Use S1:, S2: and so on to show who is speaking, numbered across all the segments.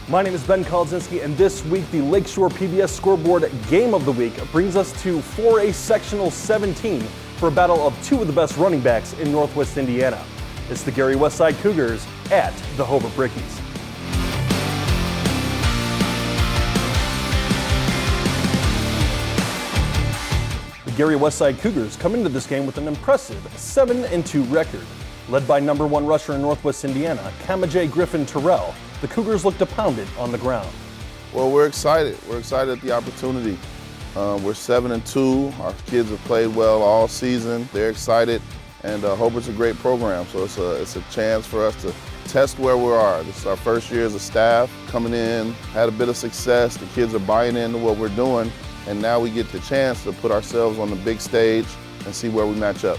S1: My name is Ben Kolodzinski, and this week the Lakeshore PBS Scoreboard Game of the Week brings us to 4A Sectional 17 for a battle of two of the best running backs in Northwest Indiana. It's the Gary Westside Cougars at the Hobart Brickies. The Gary Westside Cougars come into this game with an impressive 7-2 record. Led by number 1 rusher in Northwest Indiana, Kamajay Griffin Terrell, the Cougars look to pound it on the ground.
S2: Well, we're excited. We're excited at the opportunity. We're 7-2. Our kids have played well all season. They're excited, and Hobart's a great program. So it's a chance for us to test where we are. This is our first year as a staff coming in, had a bit of success. The kids are buying into what we're doing, and now we get the chance to put ourselves on the big stage and see where we match up.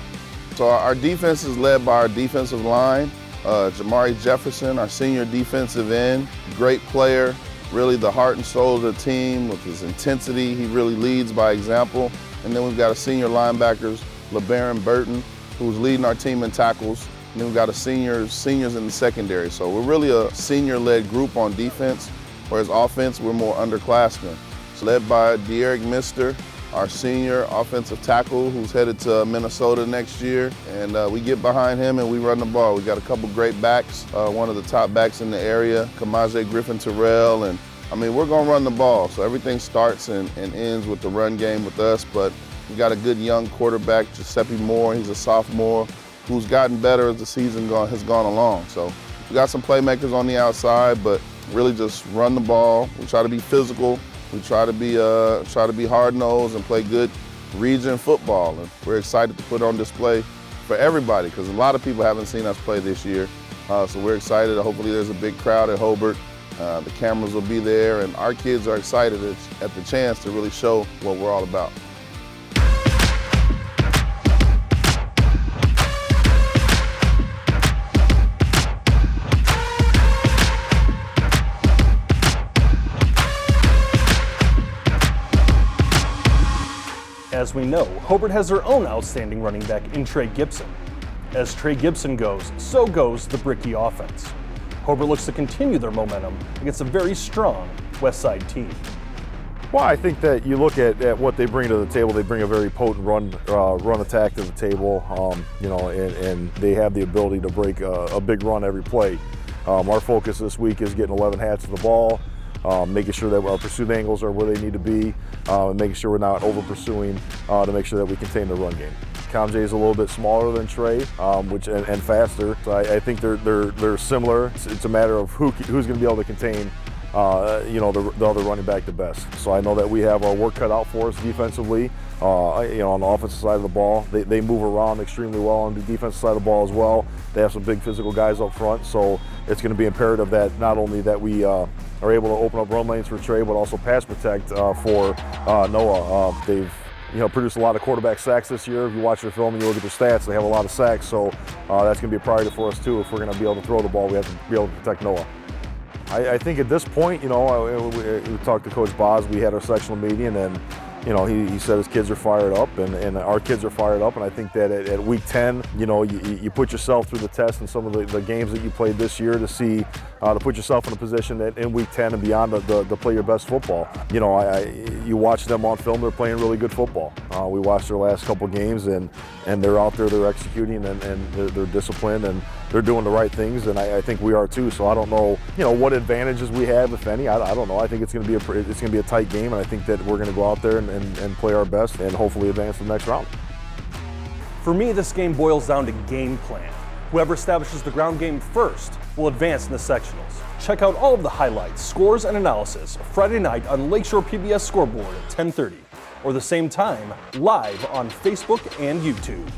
S2: So our defense is led by our defensive line. Jamari Jefferson, our senior defensive end, great player, really the heart and soul of the team with his intensity. He really leads by example. And then we've got a senior linebackers, LeBaron Burton, who's leading our team in tackles. And then we've got seniors in the secondary. So we're really a senior-led group on defense, whereas offense, we're more underclassmen. It's led by De'Eric Mister, our senior offensive tackle who's headed to Minnesota next year. And we get behind him and we run the ball. We got a couple great backs, one of the top backs in the area, Kamajay Griffin Terrell. And I mean, we're gonna run the ball. So everything starts and ends with the run game with us, but we got a good young quarterback, Giuseppe Moore. He's a sophomore who's gotten better as the season has gone along. So we got some playmakers on the outside, but really just run the ball. We try to be physical. We try to be hard-nosed and play good region football. And we're excited to put on display for everybody because a lot of people haven't seen us play this year. So we're excited. Hopefully there's a big crowd at Hobart. The cameras will be there, and our kids are excited at the chance to really show what we're all about.
S1: As we know, Hobart has their own outstanding running back in Trey Gibson. As Trey Gibson goes, so goes the Brickie offense. Hobart looks to continue their momentum against a very strong Westside team.
S3: Well, I think that you look at what they bring to the table. They bring a very potent run attack to the table, and they have the ability to break a big run every play. Our focus this week is getting 11 hats to the ball, making sure that our pursuit angles are where they need to be, and making sure we're not over pursuing to make sure that we contain the run game. Kamajay is a little bit smaller than Trey, and faster. So I think they're similar. It's a matter of who's going to be able to contain the other running back the best. So I know that we have our work cut out for us defensively. On the offensive side of the ball, they move around extremely well on the defensive side of the ball as well. They have some big physical guys up front, so it's going to be imperative that not only that we are able to open up run lanes for Trey, but also pass protect for Noah. They've produced a lot of quarterback sacks this year. If you watch their film and you look at their stats, they have a lot of sacks, so that's going to be a priority for us too. If we're going to be able to throw the ball, we have to be able to protect Noah. I think at this point, we talked to Coach Boz. We had our sectional meeting, and he said his kids are fired up, and our kids are fired up. And I think that at week 10, you put yourself through the test in some of the games that you played this year to put yourself in a position that in week 10 and beyond to play your best football. You watch them on film; they're playing really good football. We watched their last couple games, and they're out there, they're executing, and they're disciplined, and they're doing the right things, and I think we are too. So I don't know, what advantages we have, if any. I don't know. I think it's going to be a tight game, and I think that we're going to go out there and play our best and hopefully advance to the next round.
S1: For me, this game boils down to game plan. Whoever establishes the ground game first will advance in the sectionals. Check out all of the highlights, scores, and analysis Friday night on Lakeshore PBS Scoreboard at 10:30, or the same time live on Facebook and YouTube.